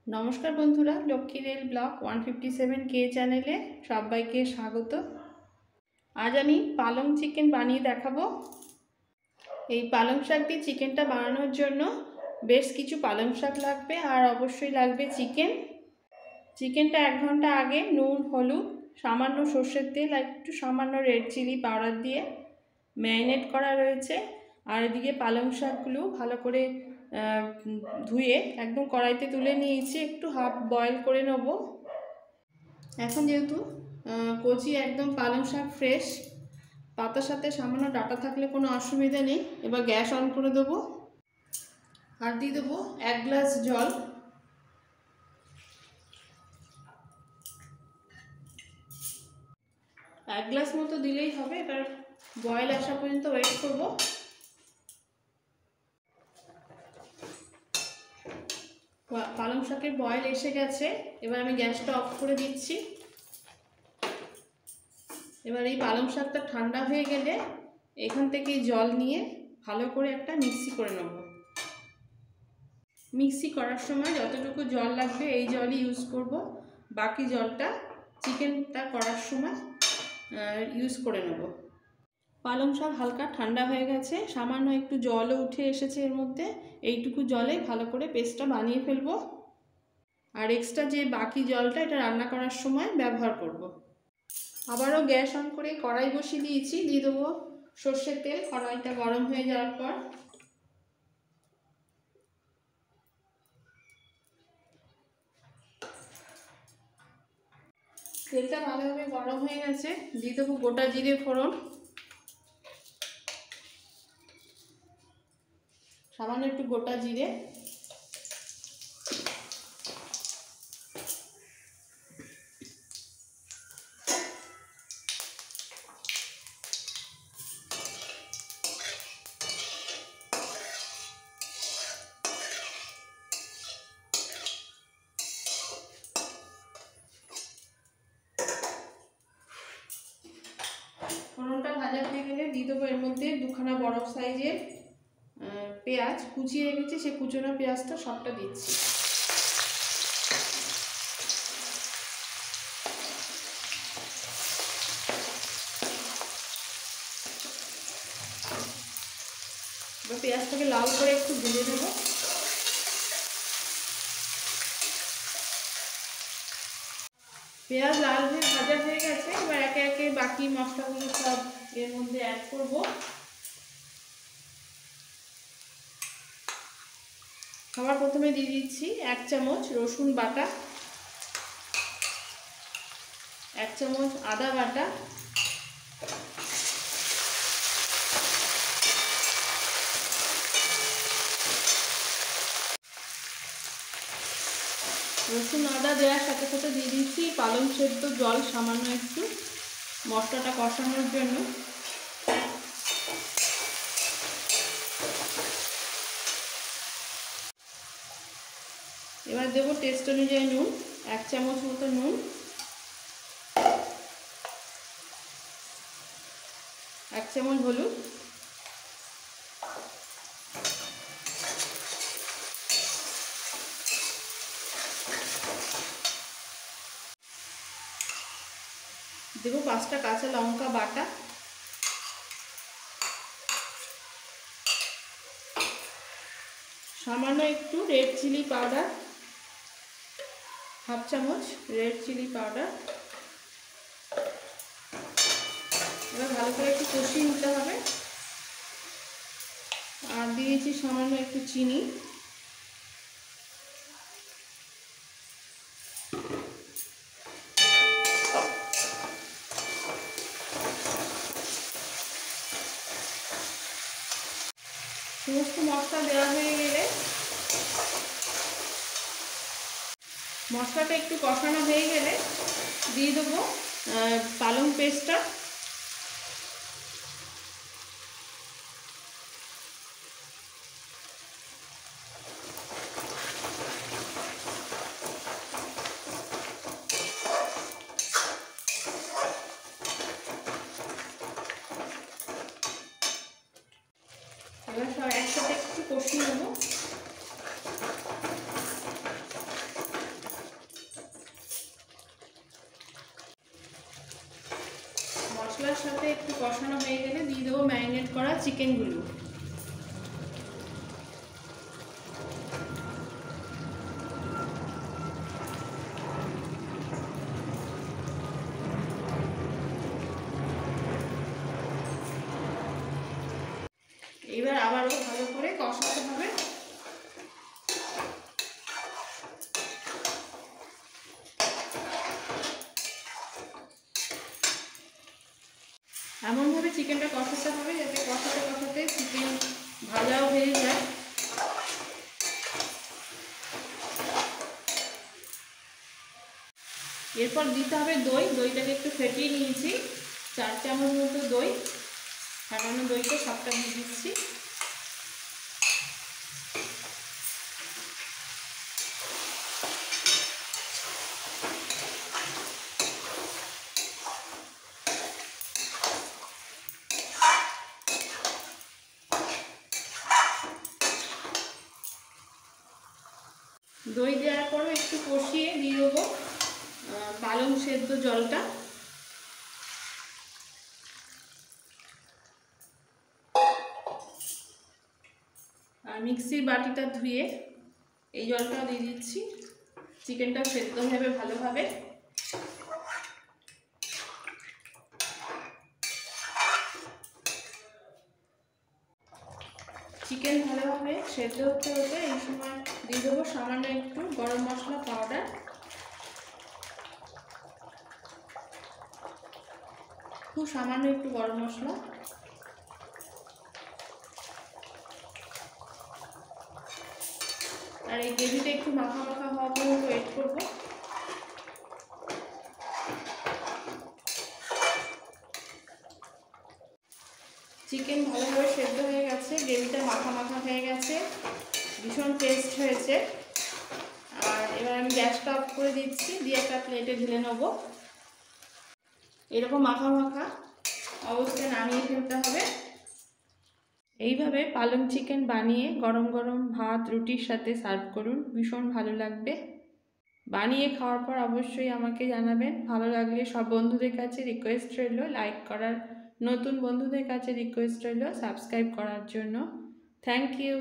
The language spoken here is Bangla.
नमस्कार बंधुरा लक्ष्मी रेल ब्लग 157 के चैनेले सबाइके स्वागत। आज आमी पालंग चिकेन बानिये देखाबो। এই পালং শাক দিয়ে চিকেনটা বানানোর জন্য বেশ কিছু পালং শাক লাগবে আর অবশ্যই লাগবে চিকেন। চিকেনটা 1 ঘন্টা আগে নুন হলুদ সামান্য সরষের তেল আর একটু সামান্য রেড চিলি পাউডার দিয়ে ম্যারিনেট করা রয়েছে। আর এদিকে পালং শাকগুলো ভালো করে ধুয়ে একদম কড়াইতে তুলে নিয়েছি, একটু হাফ বয়েল করে নেব। এখন যেহেতু কচি একদম পালং শাক ফ্রেশ, পাতার সাথে সামান্য ডাটা থাকলে কোনো অসুবিধা নেই। এবার গ্যাস অন করে দেবো আর দিয়ে দেবো 1 গ্লাস জল। এক গ্লাস মতো দিলেই হবে। এবার বয়েল আসা পর্যন্ত ওয়েট করব। পালং শাকের বয়েল এসে গেছে, এবার আমি গ্যাসটা অফ করে দিচ্ছি। এবার এই পালং শাকটা ঠান্ডা হয়ে গেলে এখান থেকে জল নিয়ে ভালো করে একটা মিক্সি করে নেব। মিক্সি করার সময় যতটুকু জল লাগবে এই জলই ইউজ করব, বাকি জলটা চিকেনটা করার সময় ইউজ করে নেব। পালং শাক হালকা ঠান্ডা হয়ে গেছে, সামান্য একটু জলও উঠে এসেছে এর মধ্যে। এইটুকু জলে ভালো করে পেস্টটা বানিয়ে ফেলবো। আর এক্সট্রা যে বাকি জলটা এটা রান্না করার সময় ব্যবহার করব। আবারও গ্যাস অন করে কড়াই বসিয়ে দিয়েছি, দিয়ে দেবো সর্ষের তেল। কড়াইটা গরম হয়ে যাওয়ার পর তেলটা ভালোভাবে গরম হয়ে গেছে, দিয়ে দেবো গোটা জিরে ফোড়ন, সামান্য একটু গোটা জিরে, ফোড়নটা ভাজা হয়ে গেলে দিয়ে দেবো এর মধ্যে 2খানা বড় সাইজের পেঁয়াজ কুচিয়ে রেখেছি। সেই কুচনো পেঁয়াজটা সবটা দিচ্ছি। এবার পেঁয়াজটাকে লাল করে একটু ভেজে দেবো। পেঁয়াজ লাল হয়ে ভাজা হয়ে গেছে, এবার একে একে বাকি মশলাগুলো সব এর মধ্যে অ্যাড করব। সবার প্রথমে দিয়ে দিচ্ছি 1 চামচ রসুন বাটা, 1 চামচ আদা বাটা, রসুন আদা দেওয়ার সাথে সাথে দিয়ে দিচ্ছি পালং সেদ্ধ জল সামান্য একটু মশলাটা কষানোর জন্য। এবার দেবো টেস্ট অনুযায়ী নুন, 1 চামচ মতো নুন, 1 চামচ হলুদ, দেবো 5টা কাঁচা লঙ্কা বাটা, সামান্য একটু রেড চিলি পাউডার, হাফ চামচ রেড চিলি পাউডার। এবার ভালো করে একটু কষিয়ে নিতে হবে। আর দিয়েছি সামান্য একটু চিনি। সমস্ত মশলা দেওয়া হয়ে গেলে মশলাটা একটু কষানো হয়ে গেলে দিয়ে দেবো পালং পেস্টটা। এবার সব একসাথে একটু কষিয়ে নেবো। মশলার সাথে একটু কষানো হয়ে গেলে দিয়ে দেবো ম্যারিনেট করা চিকেনগুলো। এবার আবারও ভালো করে কষাতে হবে। এমনভাবে চিকেনটা কষাতে হবে যাতে কষাতে কষাতে চিকেন ভাজাও হয়ে যায়। এরপর দিতে হবে দই। দইটাকে একটু ফেটিয়ে নিয়েছি, 4 চামচ মতো দই, ফাটানো দইটা সবটা দিয়ে দিচ্ছি। দই দেওয়ার পরও একটু কষিয়ে দিয়ে দেবো পালং সেদ্ধ জলটা। আর মিক্সির বাটিটা ধুয়ে এই জলটাও দিয়ে দিচ্ছি। চিকেনটা সেদ্ধ হবে ভালোভাবে। চিকেন ভালোভাবে সেদ্ধ হতে হতে এই সময় দিয়ে দেবো সামান্য একটু গরম মশলা পাউডার। খুব সামান্য একটু গরম মশলা। আর এই গ্রেভিটা একটু মাখা মাখা হওয়া পর্যন্ত ওয়েট করবো। চিকেন ভালোভাবে সেদ্ধ হয়ে গেছে, গ্রেভিটা মাখা মাখা হয়ে গেছে, ভীষণ টেস্ট হয়েছে। আর এবার আমি গ্যাসটা অফ করে দিচ্ছি, দিয়ে একটা প্লেটে ঢেলে নেবো। এরকম মাখা মাখা অবস্থায় নামিয়ে ফেলতে হবে। এইভাবে পালং চিকেন বানিয়ে গরম গরম ভাত রুটির সাথে সার্ভ করুন, ভীষণ ভালো লাগবে। বানিয়ে খাওয়ার পর অবশ্যই আমাকে জানাবেন। ভালো লাগলে সব বন্ধুদের কাছে রিকোয়েস্ট রইল লাইক করার, নতুন বন্ধুদের কাছে রিকোয়েস্ট রইল সাবস্ক্রাইব করার জন্য। Thank you.